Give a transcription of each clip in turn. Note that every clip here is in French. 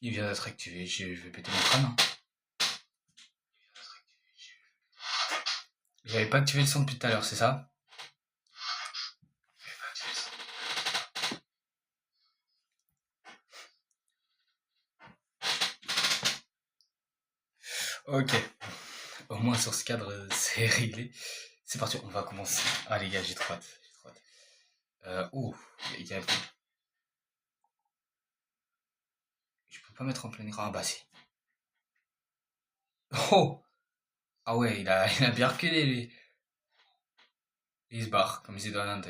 Il vient d'être activé, je vais péter mon crâne. Hein. J'avais pas activé le son depuis tout à l'heure, c'est ça? Ok. Au moins sur ce cadre, c'est réglé. C'est parti, on va commencer. Ah les gars, j'ai trop hâte. J'ai trop hâte. Oh, il y a... Je peux pas mettre en plein écran. Ah bah si. Oh! Ah ouais, il a bien reculé lui. Il se barre, comme s'il doit rien.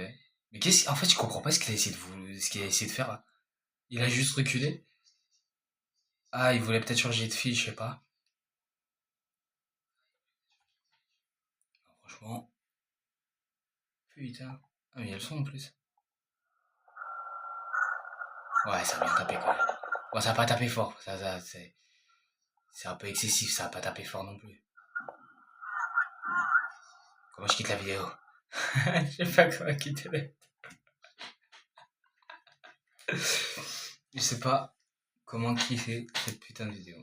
Mais qu'est-ce... En fait, je comprends pas ce qu'il a essayé de ce qu'il a essayé de faire là. Il a juste reculé. Ah, il voulait peut-être changer de fil, je sais pas. Franchement. Putain. Ah, mais il y a le son en plus. Ouais, ça a bien tapé quoi. Bon, ça a pas tapé fort. C'est un peu excessif, ça a pas tapé fort non plus. Comment je quitte la vidéo? Je sais pas comment quitter la... Je sais pas comment kiffer cette putain de vidéo.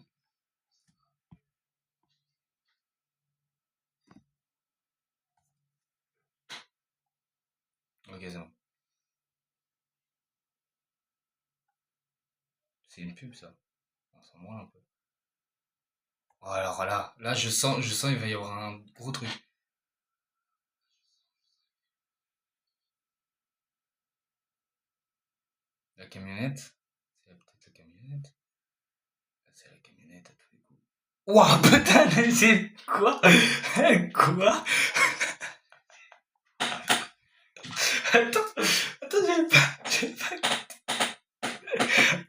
Ok, c'est bon. C'est une pub ça. On s'en branle un peu. Oh, alors là, je sens il va y avoir un gros truc. La camionnette. C'est peut-être la camionnette. C'est la camionnette à tous les coups. Ouah, putain, mais c'est quoi? Quoi? Attends, attends, j'ai pas...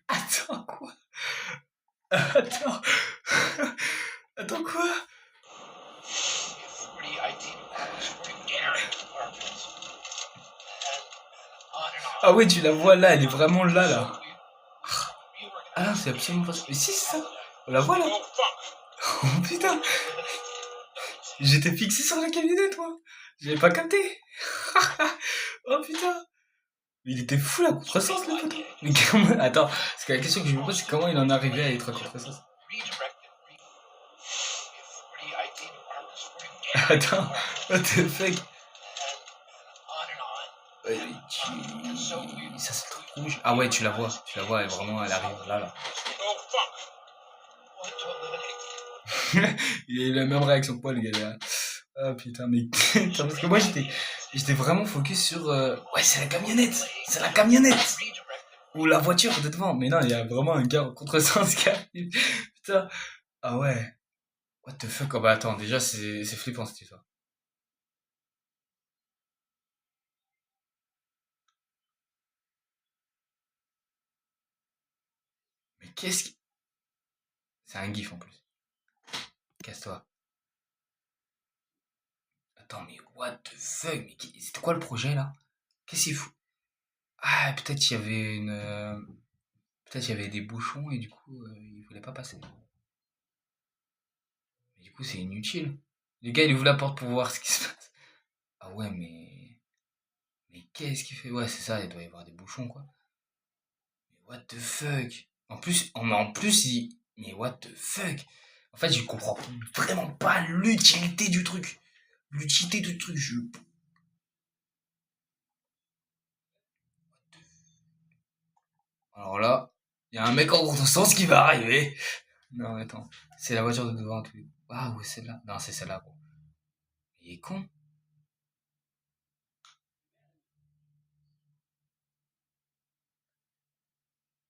Attends, quoi? Attends. Attends, quoi? Ah ouais, tu la vois là, elle est vraiment là, là. Ah non, c'est absolument pas ça. Mais si, c'est ça. On la voit là. Oh putain. J'étais fixé sur la camionnette, moi. J'avais pas capté. Oh putain. Mais il était fou, la contresens, le poteau. Mais comment... Attends, parce que la question que je me pose, c'est comment il en arrivait à être à contresens. Attends, what the fuck. Ça c'est le truc rouge. Ah ouais, tu la vois, elle, vraiment, elle arrive là, là. Il a eu la même réaction que moi, le gars là. Ah putain, mais attends, parce que moi j'étais vraiment focus sur. Ouais, c'est la camionnette, c'est la camionnette ou la voiture de devant. Mais non, il y a vraiment un gars au contresens qui arrive. Putain, ah ouais. What the fuck? Oh bah attends, déjà c'est flippant cette histoire. Mais qu'est-ce qui... C'est un gif en plus. Casse-toi. Attends, mais what the fuck? Mais c'était quoi le projet là? Qu'est-ce qu'il fout? Ah, peut-être il y avait une. Peut-être il y avait des bouchons et du coup il voulait pas passer. Mais du coup c'est inutile. Le gars il ouvre la porte pour voir ce qui se passe. Ah ouais, mais. Mais qu'est-ce qu'il fait? Ouais, c'est ça, il doit y avoir des bouchons quoi. Mais what the fuck? En plus, il. Mais what the fuck? En fait, je comprends vraiment pas l'utilité du truc. L'utilité du truc, je. Alors là, il y a un mec en contresens qui va arriver. Non, attends. C'est la voiture de devant. Ah, ouais, celle-là. Non, c'est celle-là, gros. Il est con.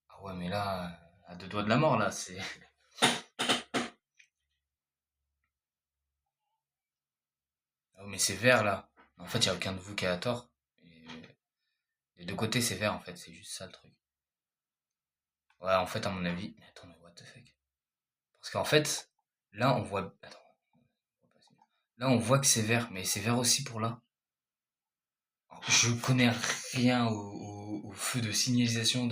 Ah ouais, mais là, à deux doigts de la mort, là, c'est. Ah, mais c'est vert, là. En fait, il n'y a aucun de vous qui a tort. Et des deux côtés, c'est vert, en fait. C'est juste ça, le truc. Ouais, en fait, à mon avis. Mais attends, mais what the fuck? Parce qu'en fait, là, on voit. Attends. Là, on voit que c'est vert, mais c'est vert aussi pour là. Alors, je connais rien au feu de signalisation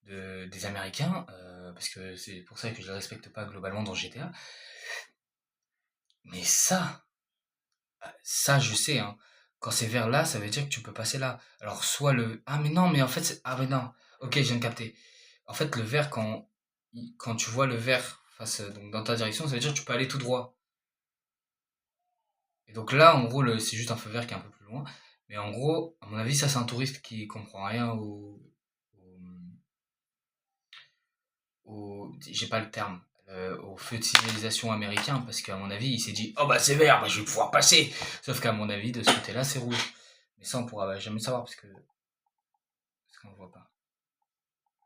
des Américains, parce que c'est pour ça que je les respecte pas globalement dans GTA. Mais ça, je sais, hein. Quand c'est vert là, ça veut dire que tu peux passer là. Alors, soit le... Ah, mais non, mais en fait... Ah, mais non. Ok, je viens de capter. En fait, le vert, quand quand tu vois le vert face donc dans ta direction, ça veut dire que tu peux aller tout droit. Et donc là, en gros, c'est juste un feu vert qui est un peu plus loin. Mais en gros, à mon avis, ça c'est un touriste qui comprend rien j'ai pas le terme, au feu de signalisation américain, parce qu'à mon avis, il s'est dit, oh bah c'est vert, bah je vais pouvoir passer. Sauf qu'à mon avis, de ce côté-là, c'est rouge. Mais ça, on pourra jamais savoir parce qu'on le voit pas.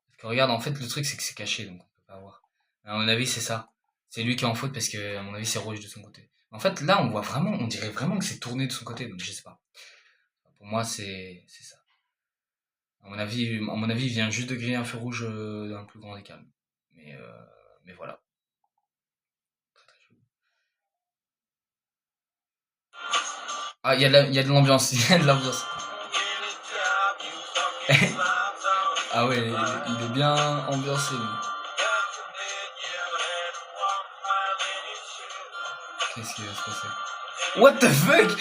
Parce que regarde, en fait, le truc, c'est que c'est caché, donc on peut pas voir. À mon avis, c'est ça. C'est lui qui est en faute parce que, à mon avis, c'est rouge de son côté. En fait, là, on voit vraiment, on dirait vraiment que c'est tourné de son côté, donc je sais pas. Pour moi, c'est ça. À mon avis, il vient juste de griller un feu rouge d'un plus grand écart. Mais, euh, mais voilà. Très, très chelou. Ah, il y a de l'ambiance, il y a de l'ambiance. Ah ouais, il est bien ambiancé, lui. Qu'est-ce qui va se passer? What the fuck?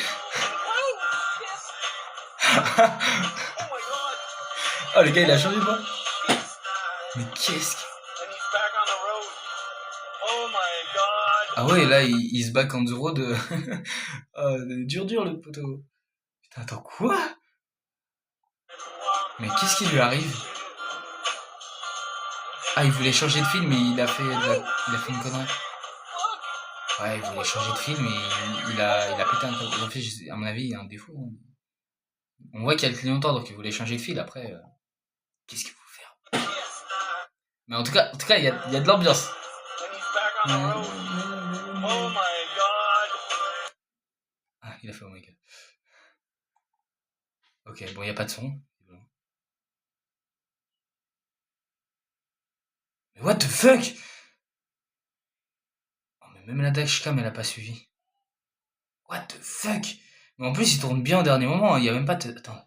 Oh, le gars, il a changé, quoi. Mais qu'est-ce que... Ah ouais, là, il se back on the road. Oh, dur, le poteau. Putain, attends, quoi? Mais qu'est-ce qui lui arrive? Ah, il voulait changer de film et il a fait une connerie. Ouais, il voulait changer de film et il a pété un câble. En fait, à mon avis, il y a un défaut, hein. On voit qu'il y a le clignotant, donc il voulait changer de fil. Après, qu'est-ce qu'il faut faire? Mais en tout cas, il y a de l'ambiance. Ah, il a fait oh my god. Ok, bon, il n'y a pas de son. Mais what the fuck? Oh, mais même la dashcam, elle a pas suivi. What the fuck? Mais en plus, il tourne bien au dernier moment. Il y a même pas de... Attends.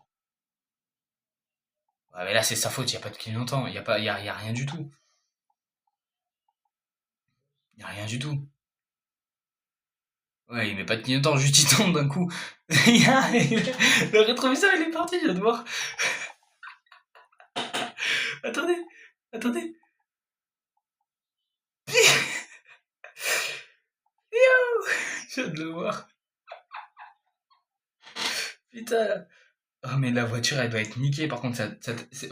Ouais, mais là, c'est sa faute. Il n'y a pas de clignotant. Il y a rien du tout. Il y a rien du tout. Ouais, il met pas de clignotant, juste il tombe d'un coup. Le rétroviseur, il est parti, je viens de voir. Attendez, attendez. Je viens de le voir. Putain. Ah, mais la voiture, elle doit être niquée. Par contre,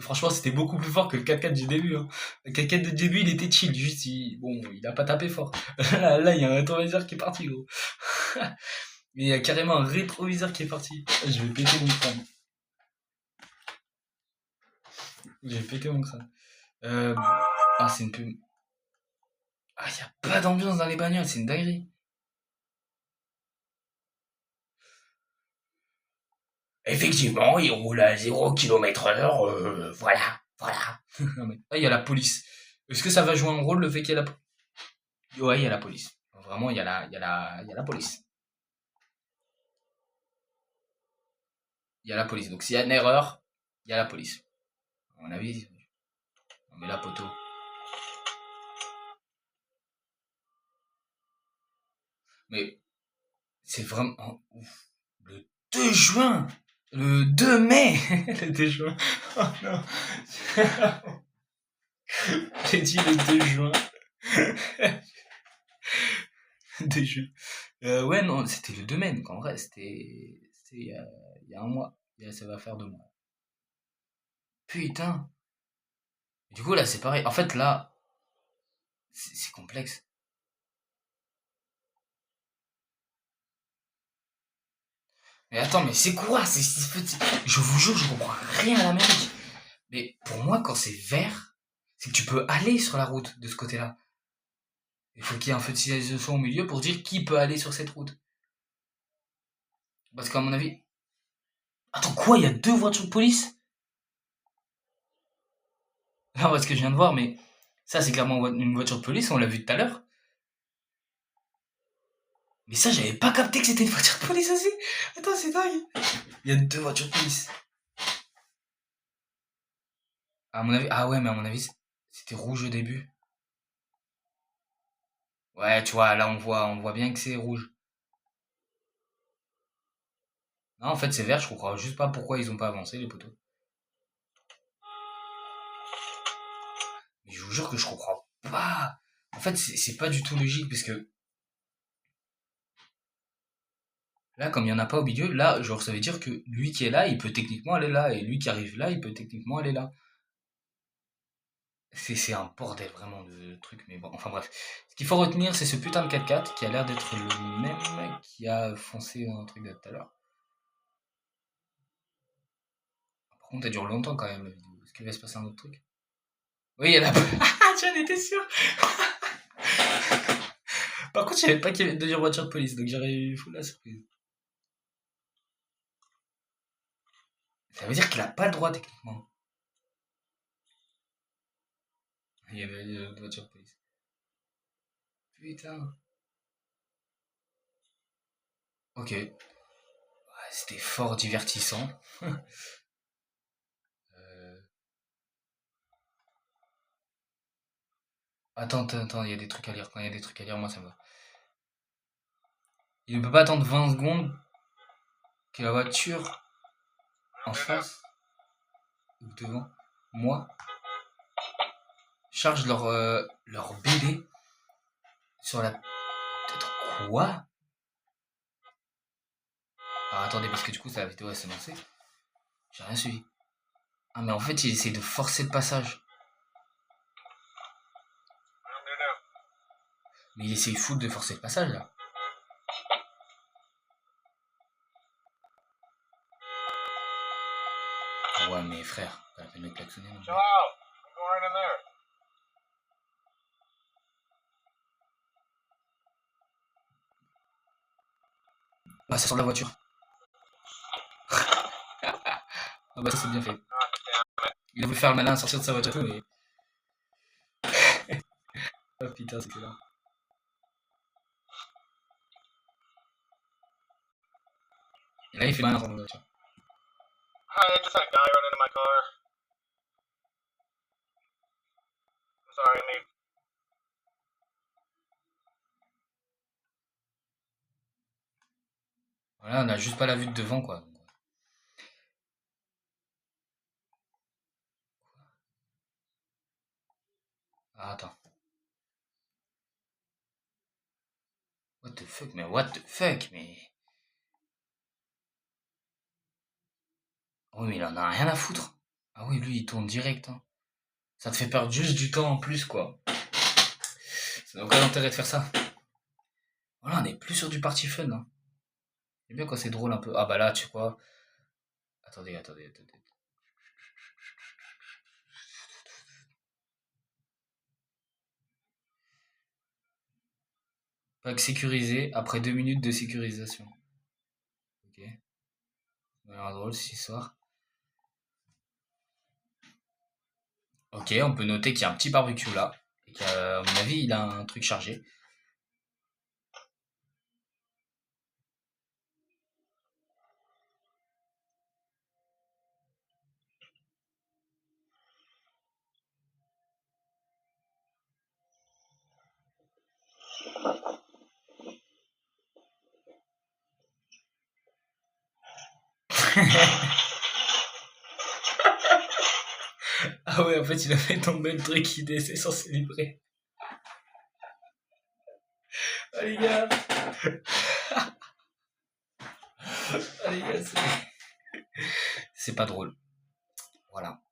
franchement, c'était beaucoup plus fort que le 4x4 du début, hein. Le 4x4 du début, il était chill. Juste, bon, il a pas tapé fort. Là, il y a un rétroviseur qui est parti, gros. Mais il y a carrément un rétroviseur qui est parti. Je vais péter mon crâne. Je vais péter mon crâne. Ah, c'est une pub. Ah, il y a pas d'ambiance dans les bagnoles, c'est une dinguerie. Effectivement, il roule à 0 km/h, voilà, voilà. Non, mais... Ah, il y a la police. Est-ce que ça va jouer un rôle le fait qu'il y a la police? Ouais, il y a la police. Vraiment, il y a la police. Il y a la police. Donc s'il y a une erreur, il y a la police. À mon avis, on met la poteau. Mais c'est vraiment... Ouf. Le 2 juin! Le 2 mai! Le 2 juin. Oh non! J'ai dit le 2 juin. 2 juin. Ouais, non, c'était le 2 mai. Donc en vrai, c'était il y a un mois. Ça va faire 2 mois. Putain! Du coup, là, c'est pareil. En fait, là, c'est complexe. Mais attends, mais c'est quoi? Je vous jure, je comprends rien à l'Amérique. Mais pour moi, quand c'est vert, c'est que tu peux aller sur la route de ce côté-là. Il faut qu'il y ait un feu de signalisation au milieu pour dire qui peut aller sur cette route. Parce qu'à mon avis... Attends, quoi? Il y a 2 voitures de police? Non, parce que je viens de voir, mais ça, c'est clairement une voiture de police, on l'a vu tout à l'heure. Mais ça, j'avais pas capté que c'était une voiture de police aussi. Attends, c'est dingue. Il y a 2 voitures de police. À mon avis... Ah ouais, mais à mon avis, c'était rouge au début. Ouais, tu vois, là, on voit bien que c'est rouge. Non, en fait, c'est vert, je comprends juste pas pourquoi ils ont pas avancé, les poteaux. Mais je vous jure que je comprends pas. En fait, c'est pas du tout logique parce que là, comme il y en a pas au milieu, là, genre, ça veut dire que lui qui est là, il peut techniquement aller là, et lui qui arrive là, il peut techniquement aller là. C'est un bordel vraiment de truc, mais bon, enfin bref. Ce qu'il faut retenir, c'est ce putain de 4x4 qui a l'air d'être le même qui a foncé dans un truc de tout à l'heure. Par contre, elle dure longtemps quand même la vidéo. Est-ce qu'il va se passer un autre truc? Oui, elle a. Ah, j'en étais sûr! Par contre, je savais pas qu'il y avait une deuxième voiture de police, donc j'aurais eu fou la surprise. Ça veut dire qu'il a pas le droit techniquement. Il y avait une voiture de police. Putain. Ok. Ouais, c'était fort divertissant. Euh, Attends, il y a des trucs à lire. Quand il y a des trucs à lire, moi ça me va. Il ne peut pas attendre 20 secondes que la voiture en face ou devant moi charge leur bébé sur la. Peut-être quoi? Ah, attendez, parce que du coup, la vidéo elle s'est lancée. J'ai rien suivi. Ah, mais en fait, il essaie de forcer le passage. Mais il essaie fou de forcer le passage là. Ouais, mais frère, pas la peine de klaxonner non plus. Ah, ça sort de la voiture. Ah, bah, ça c'est bien fait. Il a voulu faire le malin, sortir de sa voiture, mais. Oh putain, c'est excellent. Et là, il fait malin dans la voiture. Hi, I just had a guy run into my car. I'm sorry, I need. Voilà, on a juste pas la vue de devant quoi. Ah, attends. What the fuck, mais what the fuck, mais. Oui, mais il en a rien à foutre. Ah oui, lui, il tourne direct. Hein. Ça te fait perdre juste du temps en plus, quoi. Ça n'a aucun intérêt de faire ça. Voilà, on est plus sur du party fun. Hein. C'est bien quand c'est drôle un peu. Ah bah là, tu sais quoi. Attendez. Pack sécurisé après 2 minutes de sécurisation. Ok. Ça a l'air drôle cette histoire. Ok, on peut noter qu'il y a un petit barbecue là. Et qu'à mon avis, il a un truc chargé. Ah ouais, en fait, il a fait tomber le truc qui était censé livrer. Ah les gars. Ah les gars, c'est pas drôle. Voilà.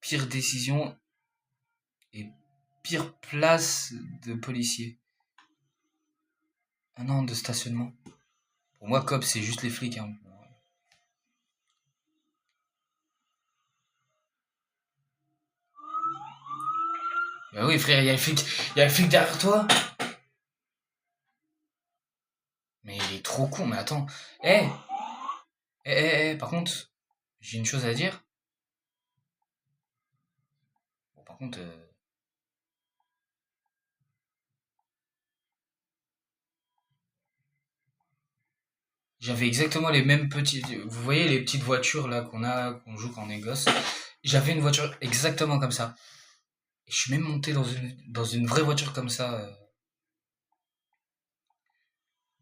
Pire décision et pire place de policier. Ah non, de stationnement. Pour moi, COP, c'est juste les flics. Hein. Bah oui, frère, il y a le flic derrière toi. Mais il est trop con, mais attends. Par contre, j'ai une chose à dire. Bon, par contre, j'avais exactement les mêmes petites. Vous voyez les petites voitures là qu'on joue quand on est gosse. J'avais une voiture exactement comme ça. Et je suis même monté dans une vraie voiture comme ça.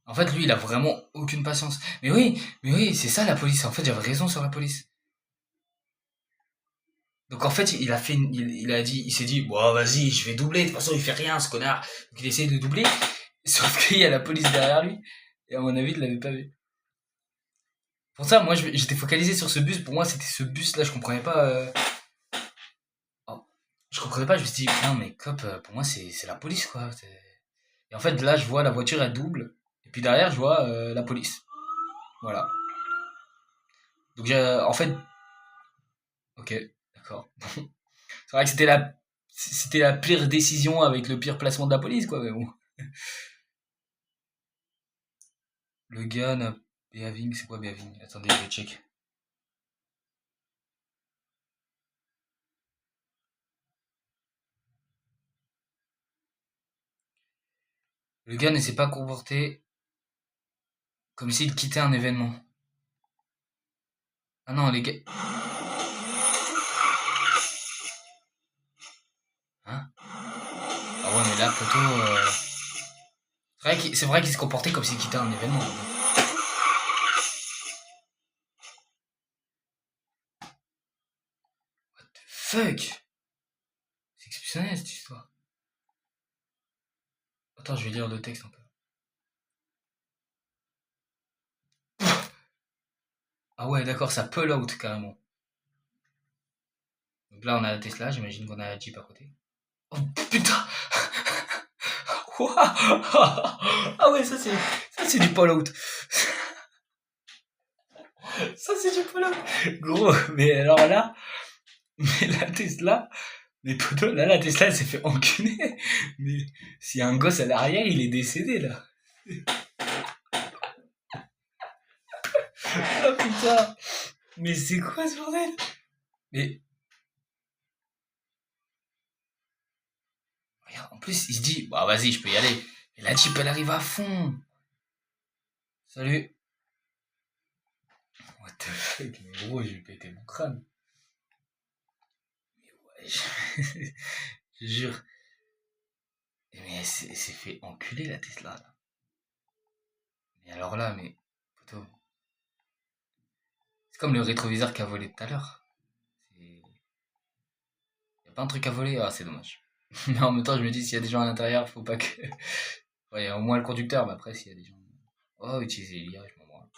En fait, lui, il a vraiment aucune patience. Mais oui, c'est ça la police. En fait, j'avais raison sur la police. Donc en fait, il a dit, il s'est dit, bon, vas-y, je vais doubler. De toute façon, il fait rien, ce connard. Donc il essaye de doubler. Sauf qu'il y a la police derrière lui. Et à mon avis, il l'avait pas vu. Pour ça, moi, j'étais focalisé sur ce bus. Pour moi, c'était ce bus-là. Je comprenais pas. Oh. Je comprenais pas. Je me suis dit, non, mais cop, pour moi, c'est la police, quoi. Et en fait, là, je vois la voiture, elle double. Et puis derrière, je vois la police. Voilà. Donc, en fait, ok, d'accord. C'est vrai que c'était la pire décision avec le pire placement de la police, quoi. Mais bon. Le gars n'a behaving, c'est quoi behaving? Attendez, je vais check. Le gars ne s'est pas comporté comme s'il quittait un événement. Ah non, les gars. Hein? Ah ouais, mais là, plutôt. C'est vrai qu'il se comportait comme s'il quittait un événement. What the fuck? C'est exceptionnel cette histoire. Attends, je vais lire le texte un peu. Ah ouais, d'accord, ça pull out carrément. Donc là, on a la Tesla, j'imagine qu'on a la Jeep à côté. Oh putain! Ouah. Ah ouais, ça c'est du pull out. Ça c'est du pull out. Gros, mais alors là, mais la Tesla, mais poto, là la Tesla elle s'est fait enculer. Mais s'il y a un gosse à l'arrière, il est décédé là. Ah putain! Mais c'est quoi ce bordel? Mais regarde, en plus, il se dit, bah vas-y, je peux y aller. Et la Jeep, elle arrive à fond. Salut. What the fuck, mais gros, j'ai pété mon crâne. Mais ouais, je jure. Mais elle s'est fait enculer la Tesla là. Mais alors là, mais poto, c'est comme le rétroviseur qu'a volé tout à l'heure. Y a pas un truc à voler, ah c'est dommage. Mais en même temps, je me dis, s'il y a des gens à l'intérieur, faut pas que. Ouais, il y a au moins le conducteur, mais après, s'il y a des gens. Oh, utiliser l'IA, je m'en branle.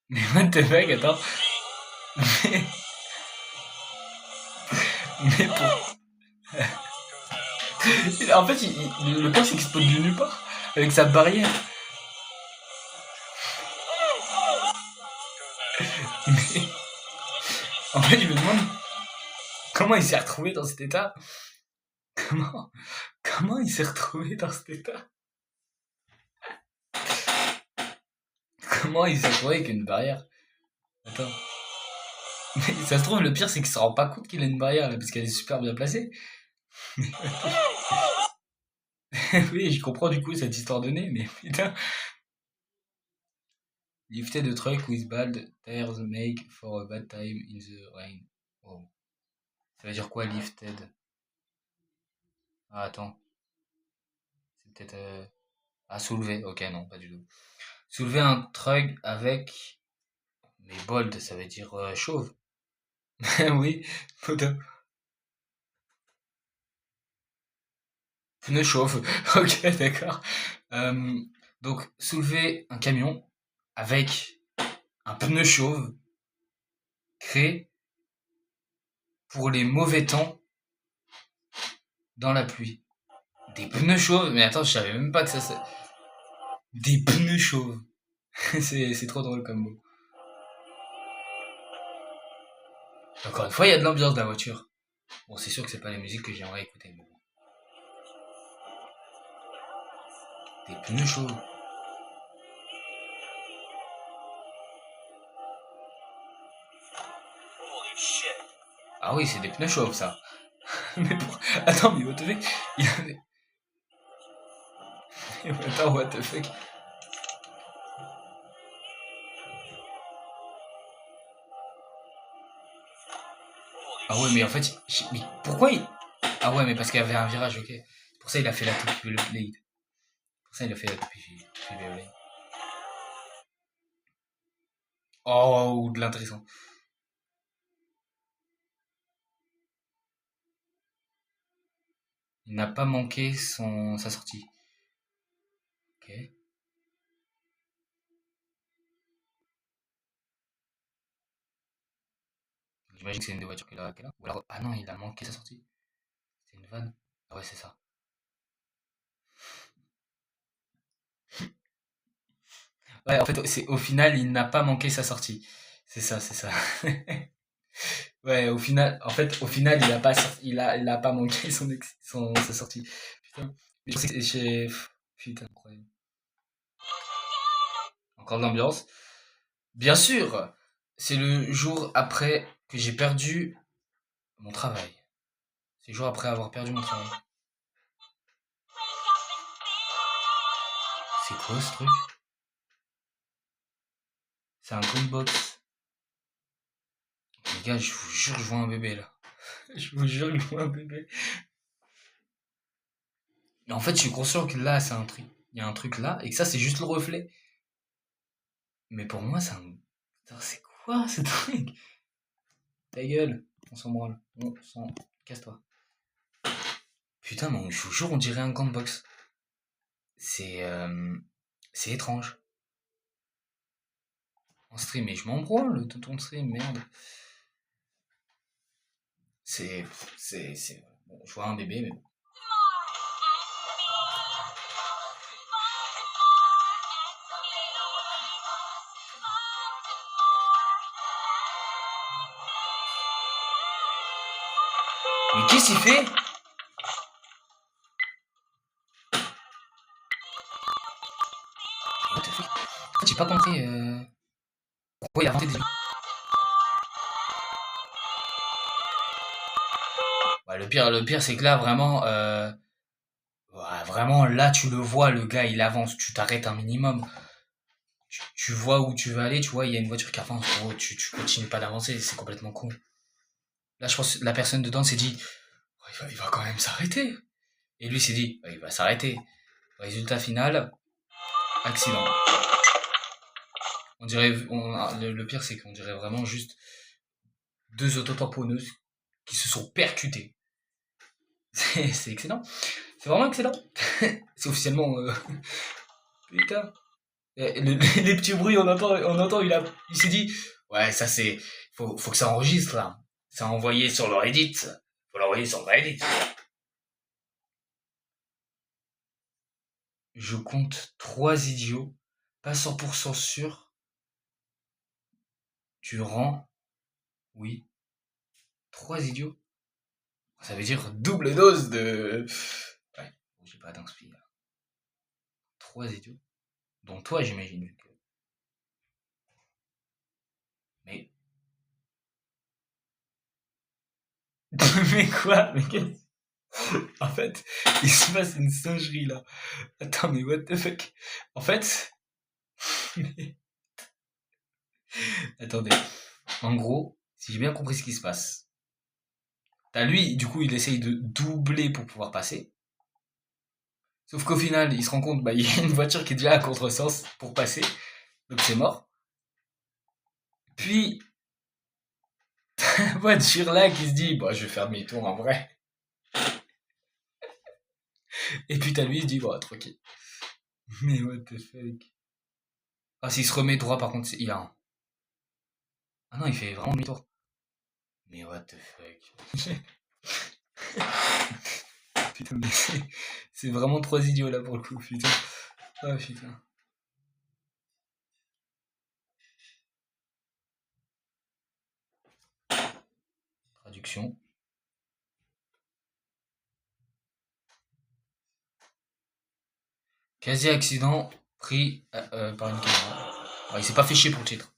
Mais what the fuck, attends. Mais, mais pour. En fait, le pire, c'est qu'il se pose de nulle part. Avec sa barrière. Mais. En fait, je me demande comment il s'est retrouvé dans cet état. Comment. Comment il s'est retrouvé dans cet état? Comment il s'est retrouvé avec une barrière? Attends. Mais ça se trouve, le pire, c'est qu'il se rend pas compte qu'il a une barrière là, parce qu'elle est super bien placée. Oui, je comprends du coup cette histoire de nez, mais putain. Lifted a truck with bad tires make for a bad time in the rain. Oh. Ça veut dire quoi, lifted? Ah, attends. C'est peut-être. Ah, soulever. Ok, non, pas du tout. Soulever un truck avec. Mais bold, ça veut dire chauve. Oui, putain. Pneu chauffe. Ok, d'accord. Euh, donc, soulever un camion avec un pneu chauve créé pour les mauvais temps dans la pluie. Des pneus chauves? Mais attends, je savais même pas que ça. Des pneus chauves. C'est trop drôle comme mot. Encore une fois, il y a de l'ambiance dans la voiture. Bon, c'est sûr que c'est pas les musiques que j'aimerais écouter, mais bon. Des pneus chauves. Ah oui, c'est des pneus chauves, ça. Mais pour... Attends, mais what the fuck? Il y avait... Attends, what the fuck? Ah ouais, mais en fait, mais pourquoi il... Ah ouais, mais parce qu'il y avait un virage, ok. Pour ça, il a fait la touche Beyblade. Pour ça, il a fait la touche Beyblade. Oh, de l'intéressant. Il n'a pas manqué sa sortie. Ok. J'imagine que c'est une des voitures qu'il a. Ou alors, ah non, il a manqué sa sortie. C'est une vanne. Ah ouais, c'est ça. Ouais, en fait, au final, il n'a pas manqué sa sortie. C'est ça, c'est ça. Ouais, au final, il a pas manqué sa sortie. Putain. Mais je sais que putain, incroyable. Encore de l'ambiance. Bien sûr, c'est le jour après que j'ai perdu mon travail. C'est le jour après avoir perdu mon travail. C'est quoi ce truc? C'est un box. Les gars, je vous jure, je vois un bébé là. Je vous jure, je vois un bébé. Mais en fait, je suis conscient que là, c'est un truc. Il y a un truc là, et que ça, c'est juste le reflet. Mais pour moi, c'est un. Putain, c'est quoi ce truc? Ta gueule, on s'en branle. On s'en. Casse-toi. Putain, mais je vous jure, on dirait un gant de boxe. C'est. C'est étrange. En stream, mais je m'en branle de ton stream, merde. C'est. C'est. Bon, je vois un bébé, mais bon. Mais qu'est-ce qu'il fait? What the fuck? En fait, j'ai pas compris pourquoi il a inventé des. Ouais, le pire, c'est que là, vraiment, ouais, vraiment, là, tu le vois, le gars, il avance, tu t'arrêtes un minimum. Tu vois où tu veux aller, tu vois, il y a une voiture qui avance, gros, tu continues pas d'avancer, c'est complètement con. Là, je pense que la personne dedans s'est dit, oh, il va quand même s'arrêter. Et lui s'est dit, il va s'arrêter. Résultat final, accident. On dirait, le pire, c'est qu'on dirait vraiment juste deux autotamponneuses qui se sont percutées. C'est excellent. C'est vraiment excellent. C'est officiellement. Putain. Les petits bruits, on entend il s'est dit, ouais, ça c'est. Faut que ça enregistre là. C'est envoyé sur le Reddit. Faut l'envoyer sur le Reddit. Je compte 3 idiots, pas 100% sûr. Tu rends, oui, 3 idiots. Ça veut dire double dose de. Ouais, j'ai pas d'inspi là. 3 idiots. Dont toi, j'imagine. Mais. Mais quoi? Mais qu'est-ce. En fait, il se passe une singerie là. Attends, mais what the fuck? En fait. Attendez. En gros, si j'ai bien compris ce qui se passe, t'as lui, du coup, il essaye de doubler pour pouvoir passer. Sauf qu'au final, il se rend compte, bah, il y a une voiture qui est déjà à contresens pour passer. Donc c'est mort. Puis, la voiture là qui se dit, bah, je vais faire demi-tour en vrai. Et puis t'as lui, il se dit, bah, tranquille. Mais what the fuck. Ah, s'il se remet droit, par contre, il a un. Ah non, il fait vraiment demi-tour. Mais what the fuck. Putain, mais c'est vraiment 3 idiots là pour le coup, putain. Ah putain. Traduction. Quasi accident pris par une caméra. Ah, il s'est pas fait chier pour le titre.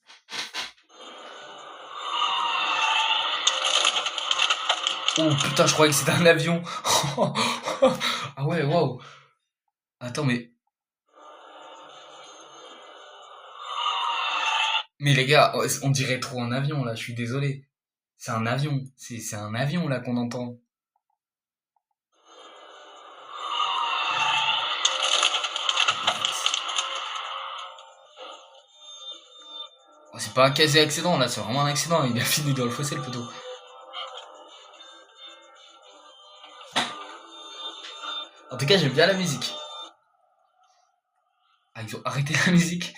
Oh putain, je croyais que c'était un avion. Ah ouais, waouh. Attends, mais. Mais les gars, on dirait trop un avion là, je suis désolé. C'est un avion. C'est un avion là qu'on entend. c'est pas un quasi-accident, là, c'est vraiment un accident. Il a fini dans le fossé, le poteau. En tout cas, j'aime bien la musique. Ah, ils ont arrêté la musique.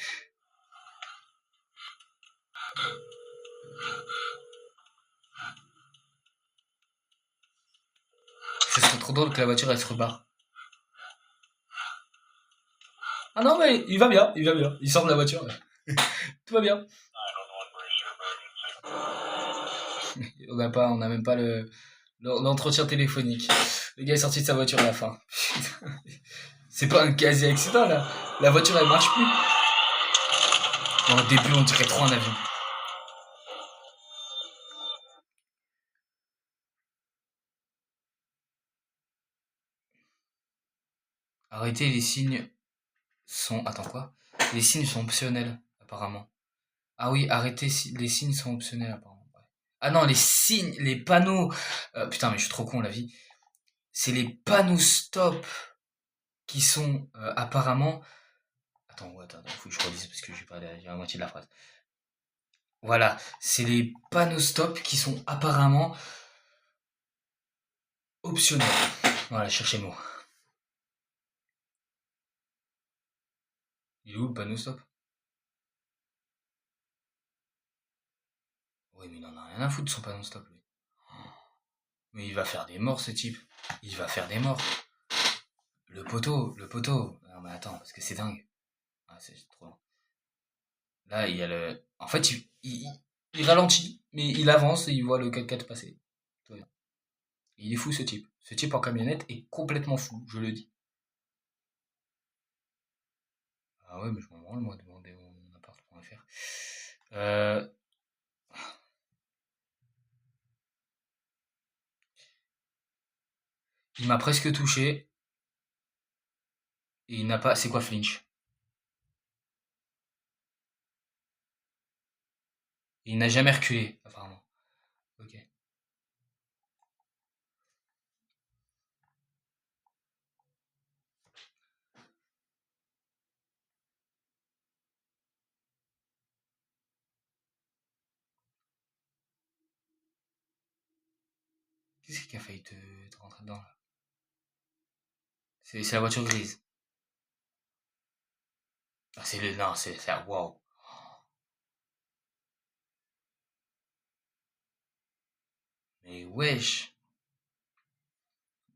Ce serait trop drôle que la voiture, elle se rebarre. Ah non, mais il va bien, il va bien. Il sort de la voiture. Tout va bien. On n'a même pas l'entretien téléphonique. Le gars est sorti de sa voiture à la fin. C'est pas un quasi-accident, là. La voiture, elle marche plus. Bon, au début, on dirait trop un avion. Arrêtez les signes sont... Attends, quoi? Les signes sont optionnels, apparemment. Ah oui, arrêtez, les signes sont optionnels, apparemment. Ouais. Ah non, les signes, les panneaux... putain, mais je suis trop con, la vie. C'est les panneaux stop qui sont apparemment... Attends, faut que je redise parce que j'ai pas la moitié de la phrase. Voilà, c'est les panneaux stop qui sont apparemment optionnels. Voilà, cherchez le mot. Il est où le panneau stop? Oui, mais il en a rien à foutre de son panneau stop, lui. Mais il va faire des morts, ce type. Il va faire des morts. Le poteau. Non, mais attends, parce que c'est dingue. Ah, c'est trop long. Là, il y a le... En fait, il ralentit, mais il avance et il voit le 4x4 passer. Tout va bien. Il est fou, ce type. Ce type en camionnette est complètement fou, je le dis. Ah ouais, mais je m'en branle, moi, demander mon appart.fr. Euh... Il m'a presque touché. Et il n'a pas... C'est quoi flinch? Et il n'a jamais reculé, apparemment. Ok. Qu'est-ce qui a failli te rentrer dedans, là? C'est la voiture grise. Ah, c'est le... Non, c'est... Waouh. Mais wesh.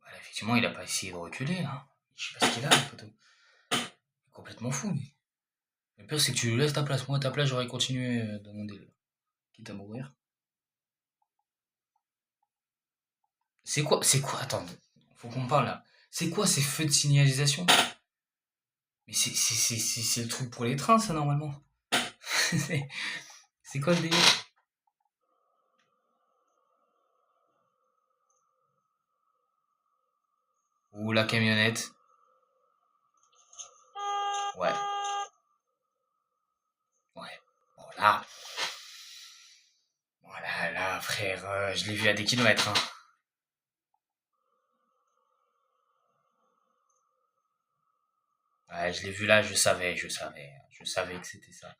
Bah, là, effectivement, il a pas essayé de reculer, hein. Je sais pas ce qu'il a, le poteau. Il est complètement fou, mais... Le pire, c'est que tu lui laisses ta place. Moi, à ta place, j'aurais continué dans mon délire. Quitte à mourir. C'est quoi? Attends, faut qu'on parle, là. C'est quoi ces feux de signalisation? Mais c'est le truc pour les trains, ça, normalement. C'est quoi le délire? Ou la camionnette. Ouais. Ouais. Bon, là... Voilà, là, frère, je l'ai vu à des kilomètres, hein. Ouais, je l'ai vu là, je savais que c'était ça.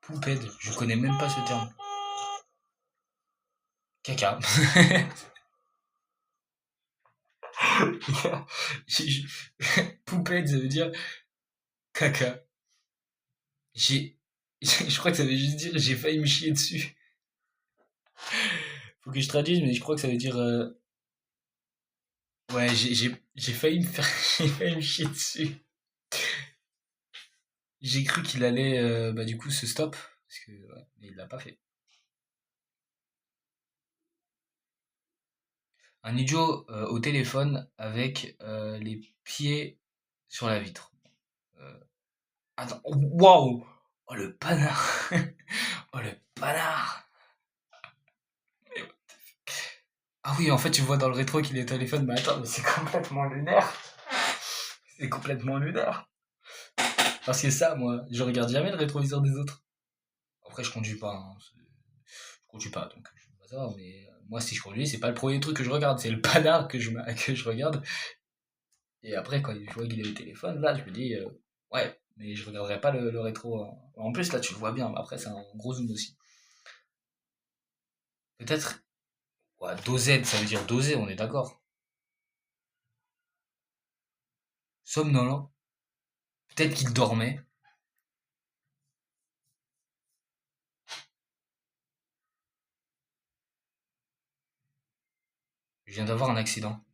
Poupette, je connais même pas ce terme. Caca. Poupette, ça veut dire caca. J'ai, je crois que ça veut juste dire j'ai failli me chier dessus. Faut que je traduise, mais je crois que ça veut dire ouais, j'ai failli me faire, j'ai failli me chier dessus. J'ai cru qu'il allait bah du coup se stop parce que ouais, mais il l'a pas fait. Un idiot au téléphone avec les pieds sur la vitre. Euh, Attends, waouh! Oh le panard! Oh le panard! Ah oui, en fait, tu vois dans le rétro qu'il est au téléphone, mais attends, mais c'est complètement lunaire! C'est complètement lunaire! Parce que ça, moi, je regarde jamais le rétroviseur des autres. Après, je conduis pas, hein, je conduis pas, donc je peux pas savoir, mais moi, si je conduis, c'est pas le premier truc que je regarde, c'est le panard que je regarde. Et après, quand je vois qu'il est au téléphone, là, je me dis, ouais, mais je regarderai pas le rétro. En plus, là, tu le vois bien. Après, c'est un gros zoom aussi. Peut-être, ouais, dosé, ça veut dire dosé, on est d'accord. Somnolent. Peut-être qu'il dormait. Je viens d'avoir un accident.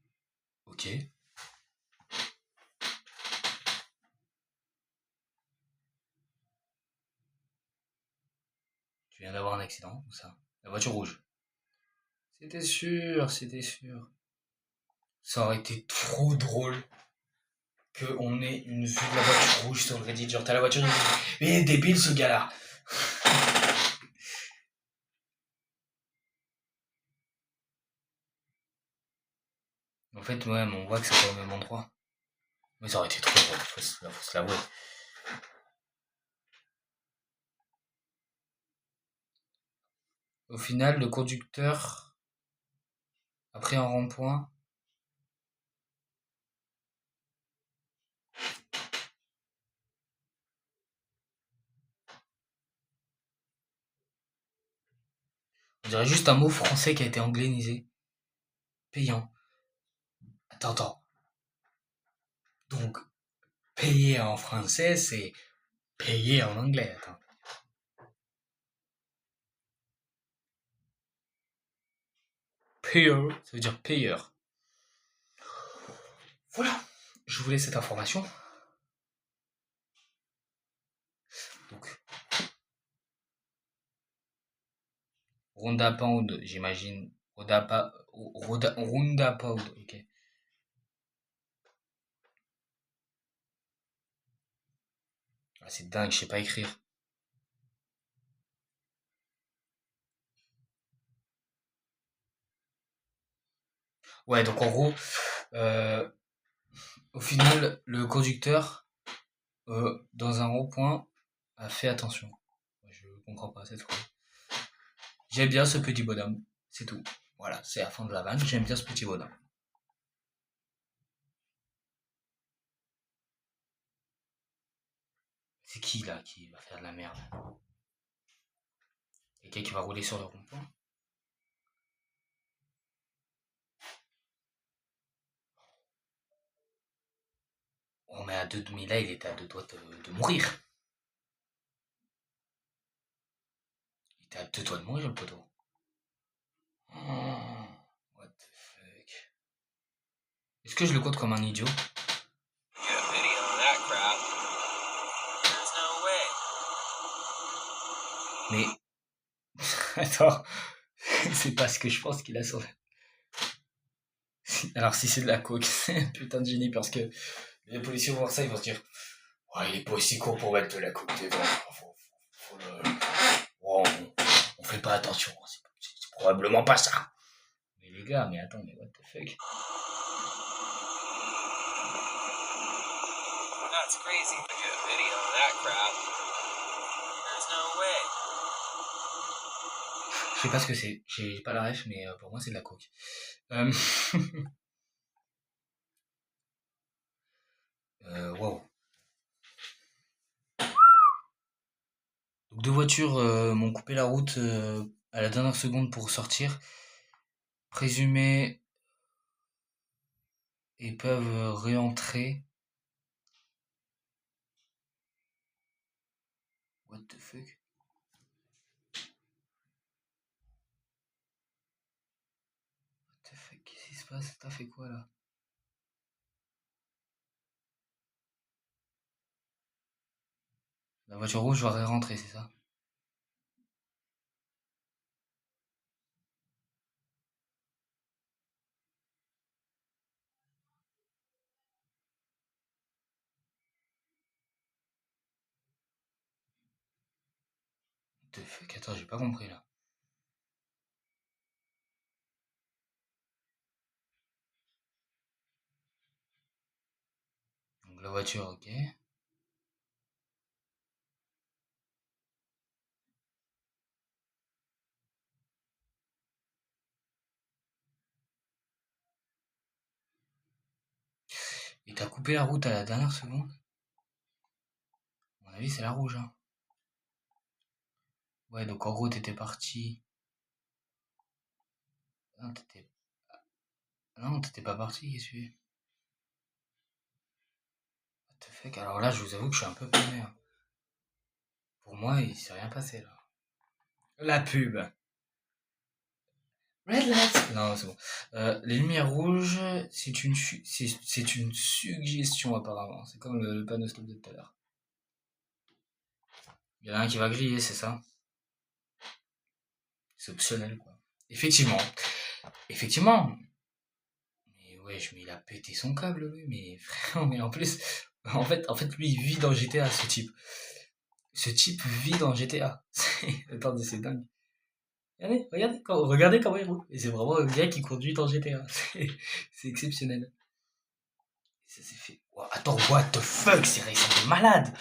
Ok. Tu viens d'avoir un accident, ou ça? La voiture rouge. C'était sûr, c'était sûr. Ça aurait été trop drôle qu'on ait une vue de la voiture rouge sur le Reddit. Genre, t'as la voiture, il est débile ce gars-là. En fait, ouais, mais on voit que c'est pas au même endroit. Mais ça aurait été trop drôle, faut se l'avouer. Au final, le conducteur a pris un rond-point. On dirait juste un mot français qui a été anglénisé. Payant. Attends. Donc, payer en français, c'est payer en anglais. Attends. Payer, ça veut dire payeur. Voilà. Je voulais cette information. Donc, Ronda Pound, j'imagine. Ronda Pound, ok. Ah, c'est dingue, je sais pas écrire. Ouais, donc en gros, euh, au final, le conducteur, dans un rond-point, a fait attention. Je comprends pas cette fois. J'aime bien ce petit bonhomme, c'est tout. Voilà, c'est la fin de la vanne, j'aime bien ce petit bonhomme. C'est qui là qui va faire de la merde? Quelqu'un qui va rouler sur le rond-point? Oh, mais mais là, il était à deux doigts de mourir. Il était à deux doigts de mourir, le poteau. Oh, what the fuck. Est-ce que je le compte comme un idiot? Mais, attends, c'est pas ce que je pense qu'il a sauvé. Alors, si c'est de la coke, c'est un putain de génie parce que les policiers vont voir ça, ils vont se dire, ouais, il est pas aussi con pour mettre de la coke devant. Faut le... Oh, on fait pas attention, c'est probablement pas ça. Mais les gars, mais attends, mais what the fuck? That's crazy. Look at a video of that crap. There's no way. Je sais pas ce que c'est, j'ai pas la ref, mais pour moi c'est de la coke. Wow. Donc deux voitures m'ont coupé la route à la dernière seconde pour sortir. Présumées et peuvent réentrer. What the fuck? What the fuck? Qu'est-ce qui se passe? T'as fait quoi là? La voiture rouge va rentrer, c'est ça? What the fuck? Attends, j'ai pas compris là. Donc la voiture, ok. Et t'as coupé la route à la dernière seconde? mon avis, c'est la rouge, hein. Ouais, donc en gros, t'étais parti. Non, t'étais pas parti, qu'est-ce que tu fais? What the fuck? Alors là, je vous avoue que je suis un peu paumé, hein. Pour moi, il s'est rien passé, là. La pub. Red light. Non, c'est bon. Les lumières rouges, c'est une suggestion, apparemment. C'est comme le panneau stop de tout à l'heure. Il y en a un qui va griller, c'est ça? C'est optionnel, quoi. Effectivement. Effectivement. Mais wesh, mais il a pété son câble, lui. Mais frère, mais en plus, en fait, lui, il vit dans GTA, ce type. Ce type vit dans GTA. Attendez, c'est dingue. Regardez comment il roule. Et c'est vraiment un gars qui conduit dans GTA. C'est exceptionnel. Et ça s'est fait. Wow, attends, what the fuck, c'est récent de malade.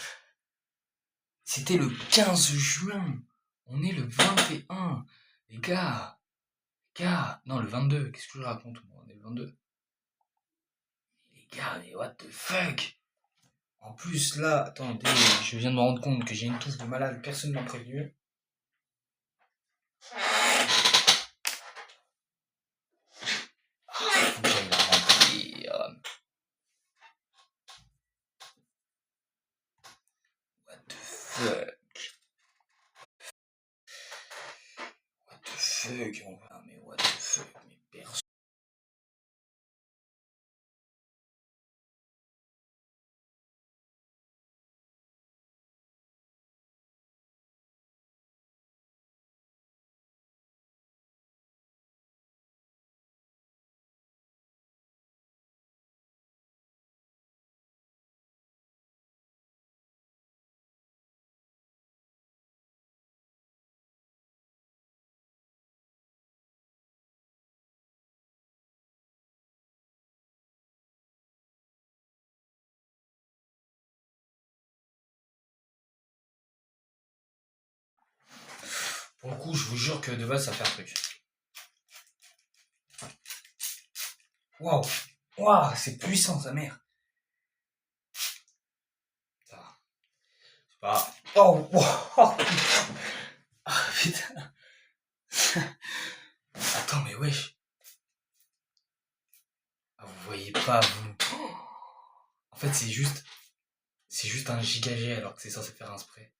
C'était le 15 juin. On est le 21. Les gars, non, le 22. Qu'est-ce que je raconte, moi? On est le 22. Les gars, mais what the fuck? En plus, là, attendez, je viens de me rendre compte que j'ai une touffe de malade, personne ne m'a prévenu. Faut que j'aille la remplir. What the fuck? What the fuck? Mais what the fuck? Mais personne. Pour le coup, je vous jure que de base, ça fait un truc. Waouh! Waouh, c'est puissant, sa mère. Ça va. C'est pas. Oh, wow. Ah, putain. Attends, mais wesh. Ah, vous voyez pas, vous. En fait, c'est juste un giga G alors que c'est censé faire un spray.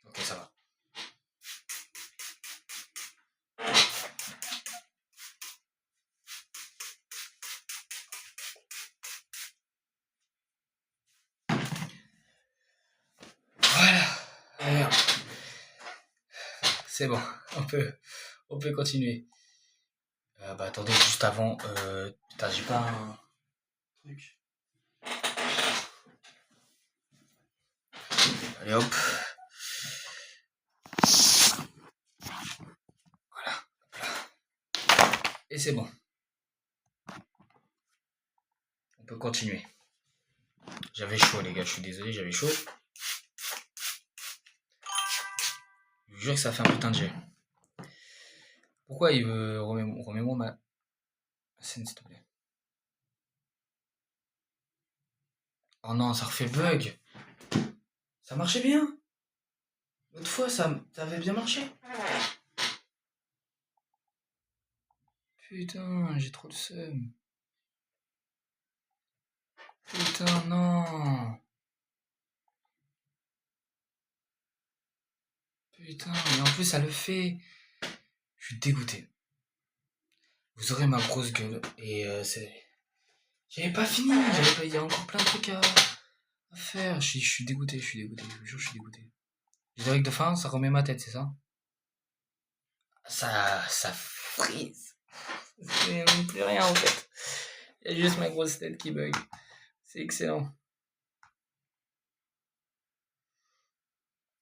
Ok, ça va. Voilà. Allez, c'est bon. On peut continuer. Bah attendez, juste avant, putain, j'ai pas un truc. Allez hop. Voilà. Et c'est bon. On peut continuer. J'avais chaud, les gars, je suis désolé, j'avais chaud. Je vous jure que ça fait un putain de jet. Pourquoi il veut. Remets-moi ma scène, s'il te plaît. Oh non, ça refait bug. Ça marchait bien. L'autre fois, ça avait bien marché. Putain, j'ai trop le seum. Putain, non. Putain, mais en plus, ça le fait. Je suis dégoûté. Vous aurez ma grosse gueule. Et c'est. J'avais pas fini. Il y a encore plein de trucs à faire. Je suis dégoûté, je suis dégoûté. Je vous jure, je suis dégoûté. Générique de fin, ça remet ma tête, c'est ça? Ça frise. C'est même plus rien en fait. Il y a juste ma grosse tête qui bug. C'est excellent.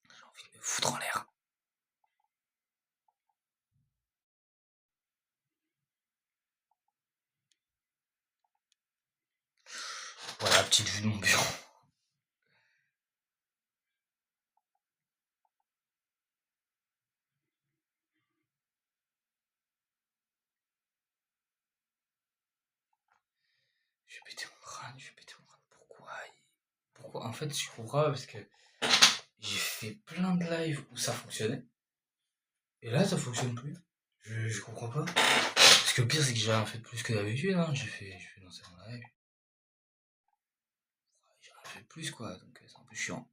J'ai envie de me foutre en l'air. Voilà, petite vue de mon bureau. Je vais péter mon crâne. Pourquoi? En fait, je comprends pas parce que j'ai fait plein de lives où ça fonctionnait. Et là, ça fonctionne plus. Je comprends pas. Parce que le pire, c'est que j'ai rien fait de plus que d'habitude, hein. J'ai fait lancer mon live. J'ai rien fait de plus, quoi. Donc, c'est un peu chiant.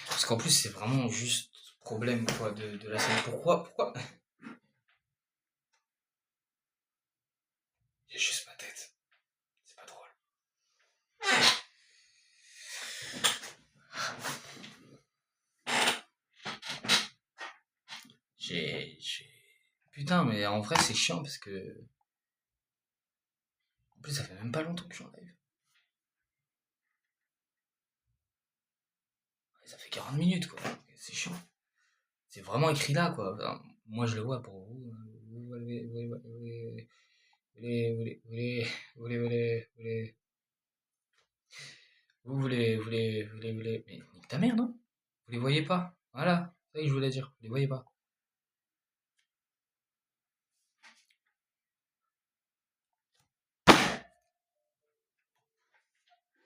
Parce qu'en plus, c'est vraiment juste problème, quoi, de la scène. Pourquoi J'ai juste ma tête. C'est pas drôle. Putain, mais en vrai, c'est chiant parce que. En plus, ça fait même pas longtemps que je suis en live. Ça fait 40 minutes, quoi. C'est chiant. C'est vraiment écrit là, quoi. Enfin, moi, je le vois pour vous. Vous voulez. Mais nique ta mère, non? Vous les voyez pas? Voilà. C'est ça que je voulais dire. Vous les voyez pas.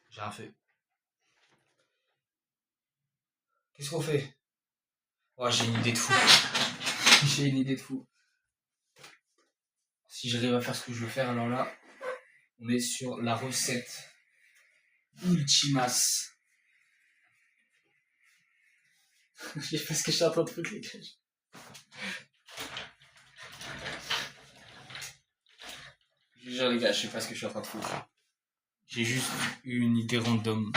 J'ai rien fait. Qu'est-ce qu'on fait? Oh, j'ai une idée de fou. J'ai une idée de fou. Si j'arrive à faire ce que je veux faire, alors là, on est sur la recette Ultimas. Je sais pas ce que je suis en train de foutre, les gars. Je vous jure, les gars, je sais pas ce que je suis en train de foutre. J'ai juste eu une idée random.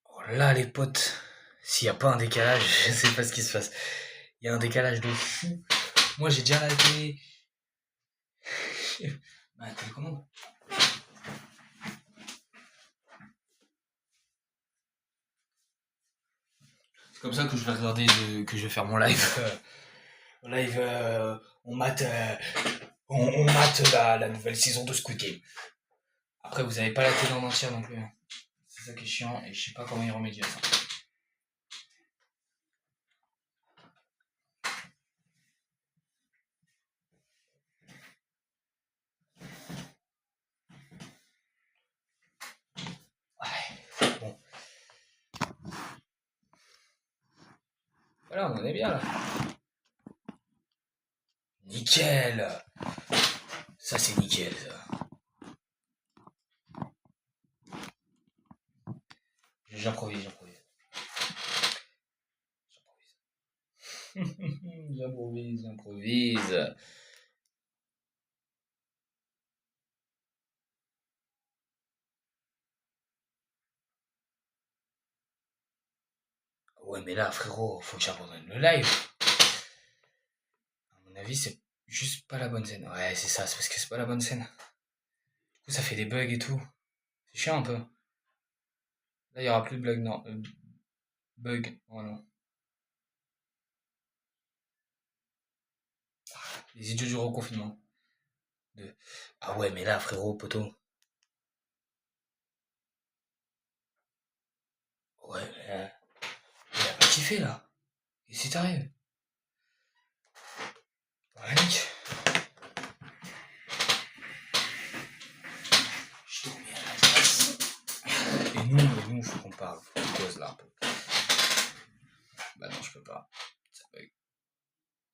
Oh là, les potes, s'il n'y a pas un décalage, je sais pas ce qui se passe. Il y a un décalage de fou. Moi, j'ai déjà raté. Bah, télécommande. C'est comme ça que je vais regarder, que je vais faire mon live. On mate, la nouvelle saison de Squid Game. Après, vous avez pas la télé en entière non plus. C'est ça qui est chiant et je sais pas comment y remédier à ça. Ouais, bon. Voilà, on en est bien là. Nickel. Ça, c'est nickel, ça. J'improvise. J'improvise. Ouais, mais là, frérot, faut que j'abandonne le live. À mon avis, c'est juste pas la bonne scène. Ouais, c'est ça, c'est parce que c'est pas la bonne scène. Du coup, ça fait des bugs et tout. C'est chiant un peu. Là, il y aura plus de bugs, non. Bug, oh non. Les idiots du reconfinement. Ah ouais, mais là, frérot, poteau. Ouais, mais là, il a pas kiffé, là. Et si t'arrives? Ouais, Nick. Je t'ai mis à la place. Et nous, faut qu'on parle. Faut qu'on cause là un peu. Bah non, je peux pas. Ça bug.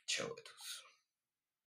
Ciao à tous.